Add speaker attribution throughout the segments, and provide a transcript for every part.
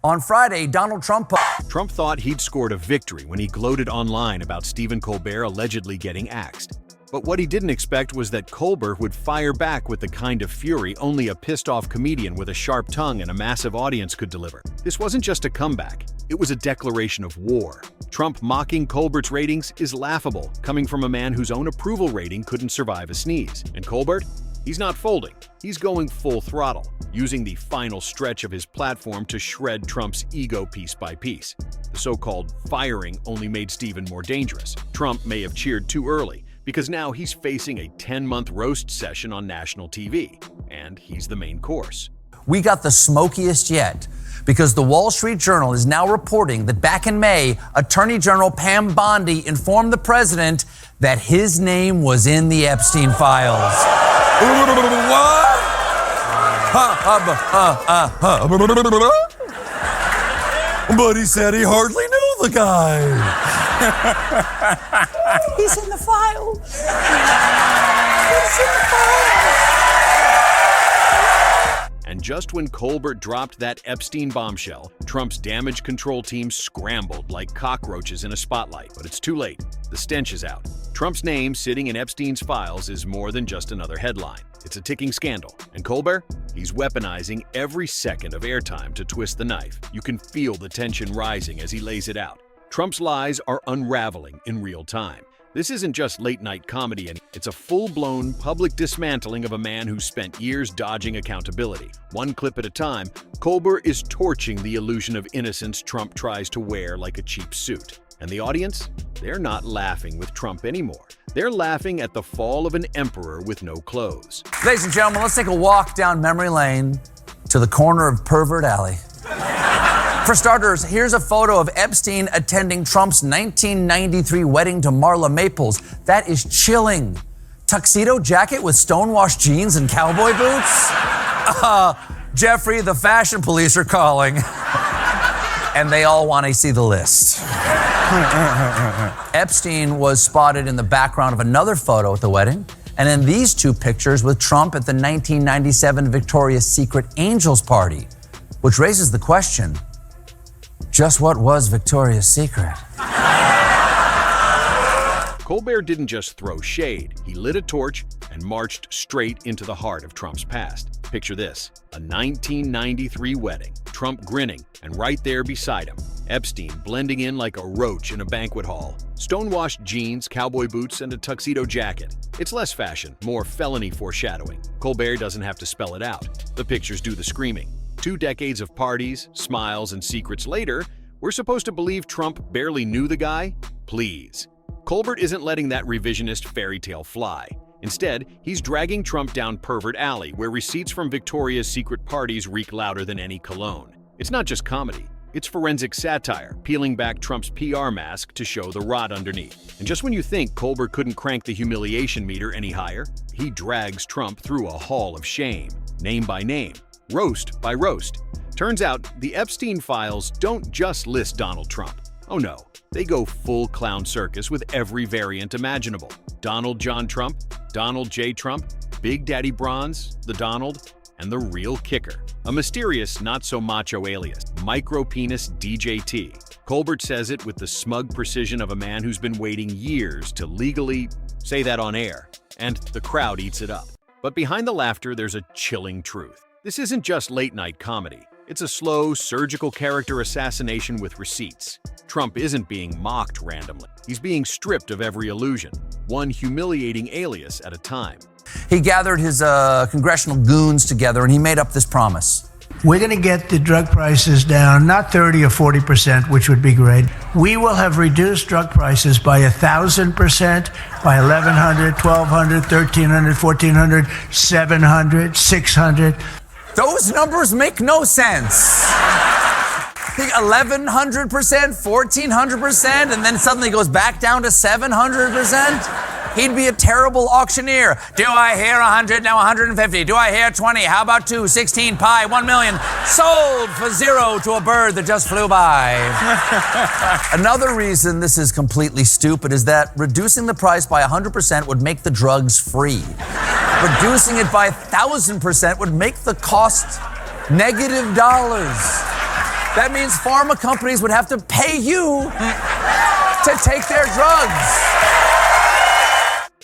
Speaker 1: On Friday, Donald Trump
Speaker 2: thought he'd scored a victory when he gloated online about Stephen Colbert allegedly getting axed. But what he didn't expect was that Colbert would fire back with the kind of fury only a pissed-off comedian with a sharp tongue and a massive audience could deliver. This wasn't just a comeback, it was a declaration of war. Trump mocking Colbert's ratings is laughable, coming from a man whose own approval rating couldn't survive a sneeze. And Colbert? He's not folding. He's going full throttle, using the final stretch of his platform to shred Trump's ego piece by piece. The so-called firing only made Stephen more dangerous. Trump may have cheered too early, because now he's facing a 10-month roast session on national TV, and he's the main course.
Speaker 1: We got the smokiest yet, because the Wall Street Journal is now reporting that back in May, Attorney General Pam Bondi informed the president that his name was in the Epstein files. What? But he said he hardly knew the guy. He's in the files. He's in the files.
Speaker 2: And just when Colbert dropped that Epstein bombshell, Trump's damage control team scrambled like cockroaches in a spotlight. But it's too late. The stench is out. Trump's name sitting in Epstein's files is more than just another headline. It's a ticking scandal. And Colbert? He's weaponizing every second of airtime to twist the knife. You can feel the tension rising as he lays it out. Trump's lies are unraveling in real time. This isn't just late-night comedy, and it's a full-blown public dismantling of a man who spent years dodging accountability. One clip at a time, Colbert is torching the illusion of innocence Trump tries to wear like a cheap suit. And the audience? They're not laughing with Trump anymore. They're laughing at the fall of an emperor with no clothes.
Speaker 1: Ladies and gentlemen, let's take a walk down memory lane to the corner of Pervert Alley. For starters, here's a photo of Epstein attending Trump's 1993 wedding to Marla Maples. That is chilling. Tuxedo jacket with stonewashed jeans and cowboy boots? Jeffrey, the fashion police are calling. And they all want to see the list. Epstein was spotted in the background of another photo at the wedding, and in these two pictures with Trump at the 1997 Victoria's Secret Angels party, which raises the question, just what was Victoria's Secret?
Speaker 2: Colbert didn't just throw shade. He lit a torch and marched straight into the heart of Trump's past. Picture this, a 1993 wedding, Trump grinning, and right there beside him, Epstein blending in like a roach in a banquet hall. Stonewashed jeans, cowboy boots, and a tuxedo jacket. It's less fashion, more felony foreshadowing. Colbert doesn't have to spell it out. The pictures do the screaming. 2 decades of parties, smiles, and secrets later, we're supposed to believe Trump barely knew the guy? Please. Colbert isn't letting that revisionist fairy tale fly. Instead, he's dragging Trump down Pervert Alley, where receipts from Victoria's Secret parties reek louder than any cologne. It's not just comedy. It's forensic satire, peeling back Trump's PR mask to show the rot underneath. And just when you think Colbert couldn't crank the humiliation meter any higher, he drags Trump through a hall of shame, name by name, roast by roast. Turns out, the Epstein files don't just list Donald Trump. Oh no, they go full clown circus with every variant imaginable. Donald John Trump, Donald J. Trump, Big Daddy Bronze, the Donald, and the real kicker. A mysterious, not-so-macho alias, micro-penis DJT. Colbert says it with the smug precision of a man who's been waiting years to legally say that on air, and the crowd eats it up. But behind the laughter, there's a chilling truth. This isn't just late-night comedy. It's a slow, surgical character assassination with receipts. Trump isn't being mocked randomly. He's being stripped of every illusion, one humiliating alias at a time.
Speaker 1: He gathered his congressional goons together and he made up this promise.
Speaker 3: We're going to get the drug prices down, not 30 or 40%, which would be great. We will have reduced drug prices by 1,000%, by 1,100, 1,200, 1,300, 1,400, 700, 600.
Speaker 1: Those numbers make no sense. I think 1,100%, 1,400%, and then suddenly goes back down to 700%. He'd be a terrible auctioneer. Do I hear 100, now 150? Do I hear 20? How about 2, 16, pi, 1 million? Sold for 0 to a bird that just flew by. Another reason this is completely stupid is that reducing the price by 100% would make the drugs free. Reducing it by 1,000% would make the cost negative dollars. That means pharma companies would have to pay you to take their drugs.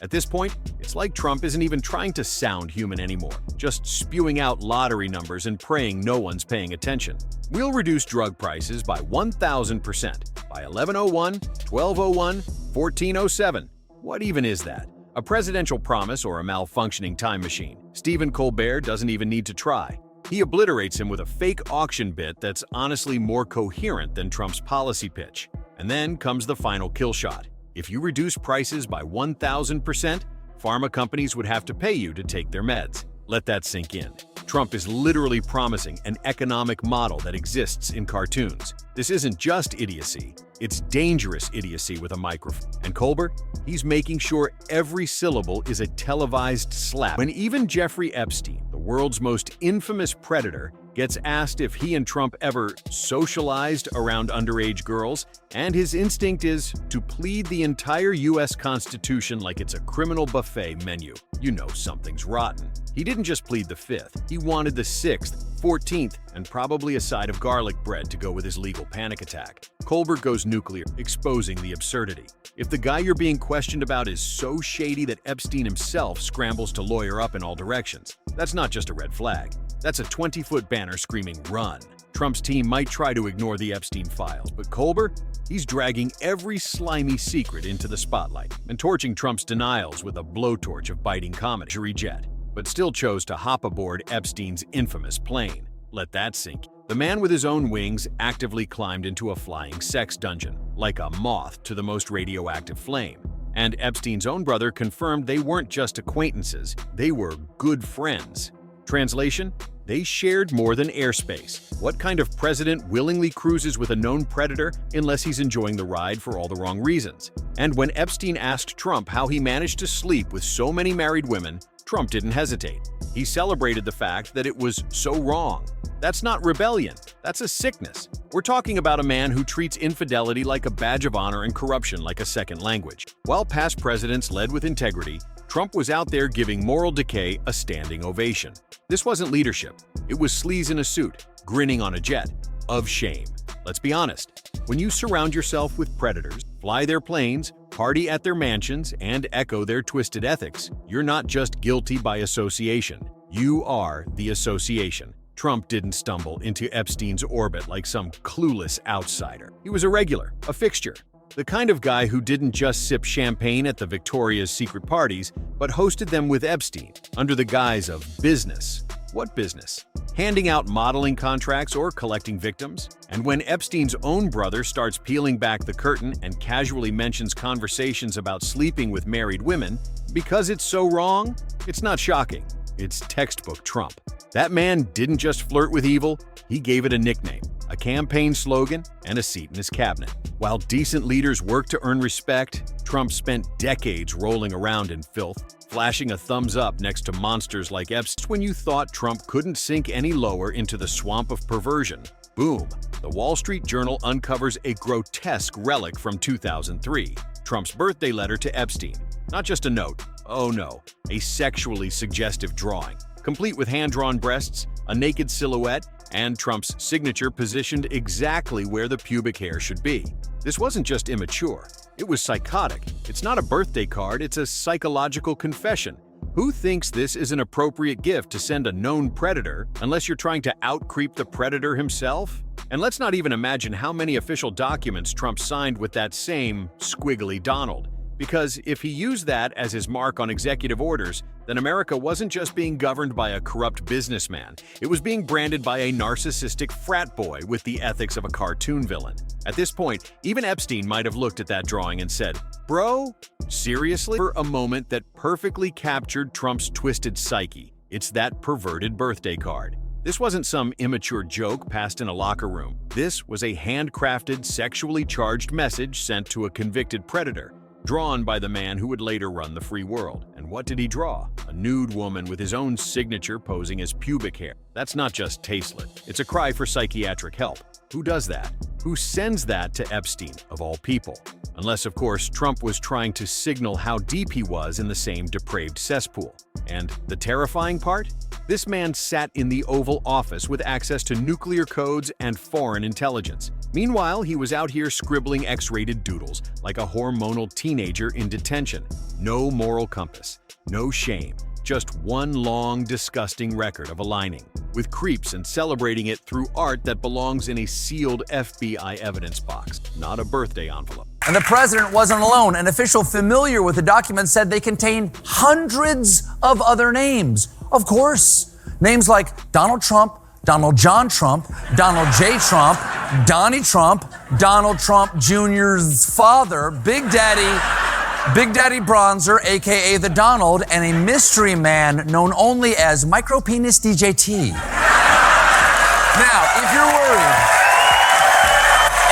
Speaker 2: At this point, it's like Trump isn't even trying to sound human anymore, just spewing out lottery numbers and praying no one's paying attention. We'll reduce drug prices by 1,000% by 1101, 1201, 1407. What even is that? A presidential promise or a malfunctioning time machine? Stephen Colbert doesn't even need to try. He obliterates him with a fake auction bit that's honestly more coherent than Trump's policy pitch. And then comes the final kill shot. If you reduce prices by 1,000%, pharma companies would have to pay you to take their meds. Let that sink in. Trump is literally promising an economic model that exists in cartoons. This isn't just idiocy, it's dangerous idiocy with a microphone. And Colbert, he's making sure every syllable is a televised slap. When even Jeffrey Epstein, the world's most infamous predator, gets asked if he and Trump ever socialized around underage girls, and his instinct is to plead the entire U.S. Constitution like it's a criminal buffet menu. You know something's rotten. He didn't just plead the 5th, he wanted the 6th, 14th, and probably a side of garlic bread to go with his legal panic attack. Colbert goes nuclear, exposing the absurdity. If the guy you're being questioned about is so shady that Epstein himself scrambles to lawyer up in all directions, that's not just a red flag. That's a 20-foot banner screaming, "Run." Trump's team might try to ignore the Epstein files, but Colbert, he's dragging every slimy secret into the spotlight and torching Trump's denials with a blowtorch of biting comedy jet, but still chose to hop aboard Epstein's infamous plane. Let that sink. The man with his own wings actively climbed into a flying sex dungeon, like a moth to the most radioactive flame. And Epstein's own brother confirmed they weren't just acquaintances, they were good friends. Translation? They shared more than airspace. What kind of president willingly cruises with a known predator unless he's enjoying the ride for all the wrong reasons? And when Epstein asked Trump how he managed to sleep with so many married women, Trump didn't hesitate. He celebrated the fact that it was so wrong. That's not rebellion, that's a sickness. We're talking about a man who treats infidelity like a badge of honor and corruption like a second language. While past presidents led with integrity, Trump was out there giving moral decay a standing ovation. This wasn't leadership. It was sleaze in a suit, grinning on a jet. Of shame. Let's be honest. When you surround yourself with predators, fly their planes, party at their mansions, and echo their twisted ethics, you're not just guilty by association. You are the association. Trump didn't stumble into Epstein's orbit like some clueless outsider. He was a regular, a fixture. The kind of guy who didn't just sip champagne at the Victoria's Secret parties, but hosted them with Epstein under the guise of business. What business? Handing out modeling contracts or collecting victims? And when Epstein's own brother starts peeling back the curtain and casually mentions conversations about sleeping with married women, because it's so wrong, it's not shocking. It's textbook Trump. That man didn't just flirt with evil, he gave it a nickname, a campaign slogan, and a seat in his cabinet. While decent leaders work to earn respect, Trump spent decades rolling around in filth, flashing a thumbs up next to monsters like Epstein. When you thought Trump couldn't sink any lower into the swamp of perversion, boom, the Wall Street Journal uncovers a grotesque relic from 2003, Trump's birthday letter to Epstein. Not just a note, oh no, a sexually suggestive drawing, complete with hand-drawn breasts, a naked silhouette, and Trump's signature positioned exactly where the pubic hair should be. This wasn't just immature, it was psychotic. It's not a birthday card, it's a psychological confession. Who thinks this is an appropriate gift to send a known predator unless you're trying to out-creep the predator himself? And let's not even imagine how many official documents Trump signed with that same squiggly Donald. Because if he used that as his mark on executive orders, then America wasn't just being governed by a corrupt businessman, it was being branded by a narcissistic frat boy with the ethics of a cartoon villain. At this point, even Epstein might have looked at that drawing and said, "Bro, seriously?" For a moment that perfectly captured Trump's twisted psyche, it's that perverted birthday card. This wasn't some immature joke passed in a locker room. This was a handcrafted, sexually charged message sent to a convicted predator, drawn by the man who would later run the free world. And what did he draw? A nude woman with his own signature posing as pubic hair. That's not just tasteless, it's a cry for psychiatric help. Who does that? Who sends that to Epstein, of all people? Unless, of course, Trump was trying to signal how deep he was in the same depraved cesspool. And the terrifying part? This man sat in the Oval Office with access to nuclear codes and foreign intelligence. Meanwhile, he was out here scribbling X-rated doodles like a hormonal teenager in detention. No moral compass, no shame, just one long, disgusting record of aligning with creeps and celebrating it through art that belongs in a sealed FBI evidence box, not a birthday envelope.
Speaker 1: And the president wasn't alone. An official familiar with the documents said they contain hundreds of other names. Of course, names like Donald Trump, Donald John Trump, Donald J. Trump, Donnie Trump, Donald Trump Jr.'s father, Big Daddy Bronzer, aka the Donald, and a mystery man known only as Micropenis DJT. Now, if you're worried,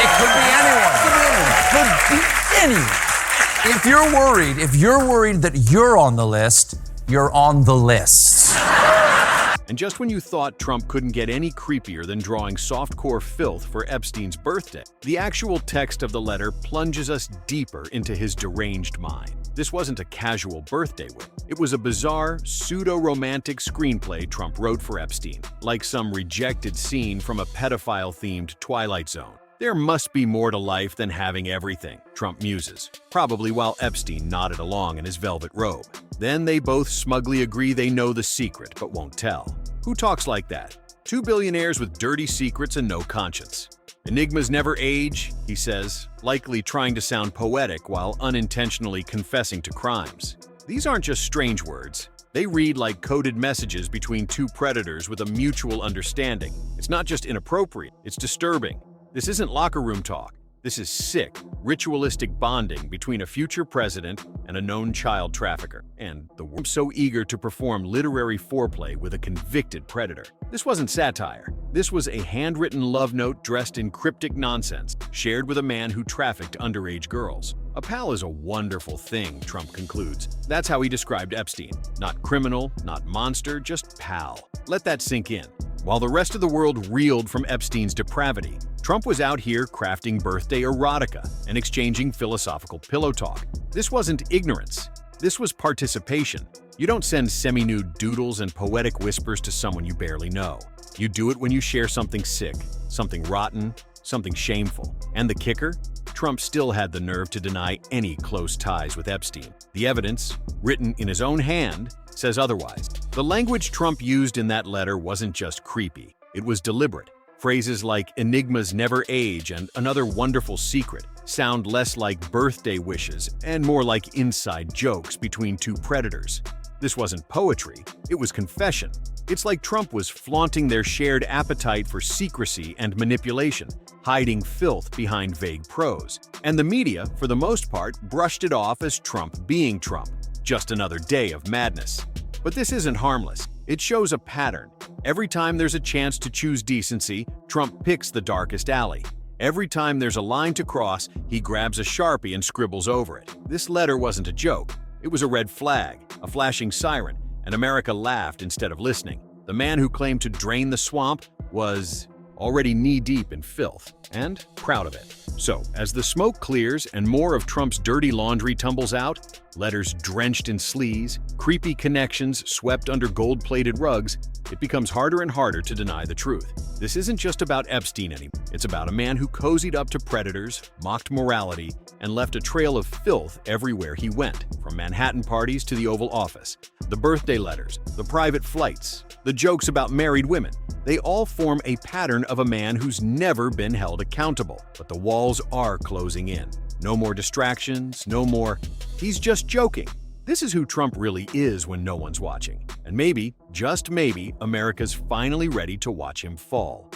Speaker 1: it could be anyone. Could be anyone. If you're worried that you're on the list, you're on the list.
Speaker 2: And just when you thought Trump couldn't get any creepier than drawing softcore filth for Epstein's birthday, the actual text of the letter plunges us deeper into his deranged mind. This wasn't a casual birthday wish. It was a bizarre, pseudo-romantic screenplay Trump wrote for Epstein, like some rejected scene from a pedophile-themed Twilight Zone. There must be more to life than having everything, Trump muses, probably while Epstein nodded along in his velvet robe. Then they both smugly agree they know the secret but won't tell. Who talks like that? Two billionaires with dirty secrets and no conscience. Enigmas never age, he says, likely trying to sound poetic while unintentionally confessing to crimes. These aren't just strange words. They read like coded messages between two predators with a mutual understanding. It's not just inappropriate, it's disturbing. This isn't locker room talk. This is sick, ritualistic bonding between a future president and a known child trafficker. And the world so eager to perform literary foreplay with a convicted predator. This wasn't satire. This was a handwritten love note dressed in cryptic nonsense, shared with a man who trafficked underage girls. A pal is a wonderful thing, Trump concludes. That's how he described Epstein. Not criminal, not monster, just pal. Let that sink in. While the rest of the world reeled from Epstein's depravity, Trump was out here crafting birthday erotica and exchanging philosophical pillow talk. This wasn't ignorance. This was participation. You don't send semi-nude doodles and poetic whispers to someone you barely know. You do it when you share something sick, something rotten, something shameful. And the kicker? Trump still had the nerve to deny any close ties with Epstein. The evidence, written in his own hand, says otherwise. The language Trump used in that letter wasn't just creepy. It was deliberate. Phrases like enigmas never age and another wonderful secret sound less like birthday wishes and more like inside jokes between two predators. This wasn't poetry, it was confession. It's like Trump was flaunting their shared appetite for secrecy and manipulation, hiding filth behind vague prose. And the media, for the most part, brushed it off as Trump being Trump. Just another day of madness. But this isn't harmless. It shows a pattern. Every time there's a chance to choose decency, Trump picks the darkest alley. Every time there's a line to cross, he grabs a Sharpie and scribbles over it. This letter wasn't a joke. It was a red flag, a flashing siren, and America laughed instead of listening. The man who claimed to drain the swamp was already knee-deep in filth, and proud of it. So, as the smoke clears and more of Trump's dirty laundry tumbles out, letters drenched in sleaze, creepy connections swept under gold-plated rugs, it becomes harder and harder to deny the truth. This isn't just about Epstein anymore. It's about a man who cozied up to predators, mocked morality, and left a trail of filth everywhere he went, from Manhattan parties to the Oval Office. The birthday letters, the private flights, the jokes about married women, they all form a pattern of a man who's never been held accountable. But the walls are closing in. No more distractions, no more, he's just joking. This is who Trump really is when no one's watching. And maybe, just maybe, America's finally ready to watch him fall.